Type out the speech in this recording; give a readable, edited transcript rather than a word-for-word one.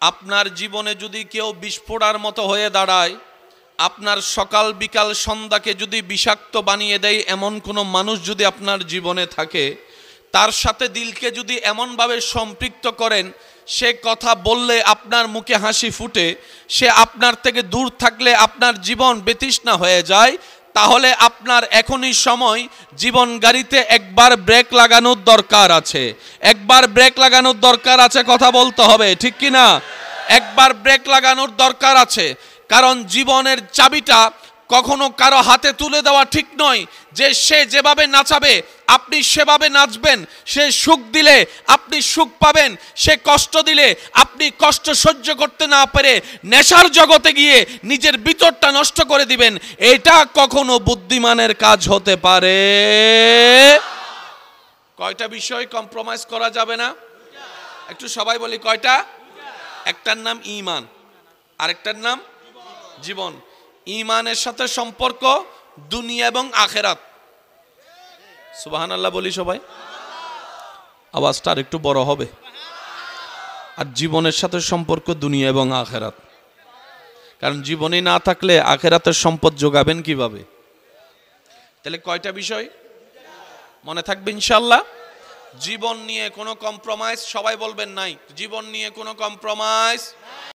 আপনার জীবনে যদি কেউ বিস্ফোড়ার মতো হয়ে দাঁড়ায়, আপনার সকাল বিকাল সন্ধ্যাকে যদি বিষাক্ত বানিয়ে দেয় এমন কোনো মানুষ যদি আপনার জীবনে থাকে, তার সাথে দিলকে যদি এমনভাবে সম্পৃক্ত করেন, সে কথা বললে আপনার মুখে হাসি ফুটে, সে আপনার থেকে দূর থাকলে আপনার জীবন বেতৃষ্ণা হয়ে যায়, তাহলে আপনার এখনই সময় জীবন গাড়িতে একবার ব্রেক লাগানোর দরকার আছে। একবার ব্রেক লাগানোর দরকার আছে, কথা বলতে হবে, ঠিক কি না? একবার ব্রেক লাগানোর দরকার আছে। কারণ জীবনের চাবিটা কখনো কারো হাতে তুলে দেওয়া ঠিক নয় যে সে যেভাবে নাচাবে আপনি সেভাবে নাচবেন। সে সুখ দিলে আপনি সুখ পাবেন, সে কষ্ট দিলে আপনি কষ্ট সহ্য করতে না পেরে নেশার জগতে গিয়ে নিজের ভিতরটা নষ্ট করে দিবেন। এটা কখনো বুদ্ধিমানের কাজ হতে পারে? কয়টা বিষয় কম্প্রোমাইজ করা যাবে না? একটু সবাই বলি কয়টা? একটার নাম ঈমান, আরেকটার নাম জীবন। ঈমানের সাথে সম্পর্ক দুনিয়া এবং আখেরাত। সুবহানাল্লাহ বলি সবাই, আওয়াজটা আর একটু বড় হবে। আর জীবনের সাথে সম্পর্ক দুনিয়া এবং আখেরাত, কারণ জীবনে না থাকলে আখেরাতের সম্পদ যোগাবেন কিভাবে? তাহলে কয়টা বিষয় মনে থাকবে ইনশাআল্লাহ? জীবন নিয়ে কোনো কম্প্রোমাইজ, সবাই বলবেন নাই। জীবন নিয়ে কোনো কম্প্রোমাইজ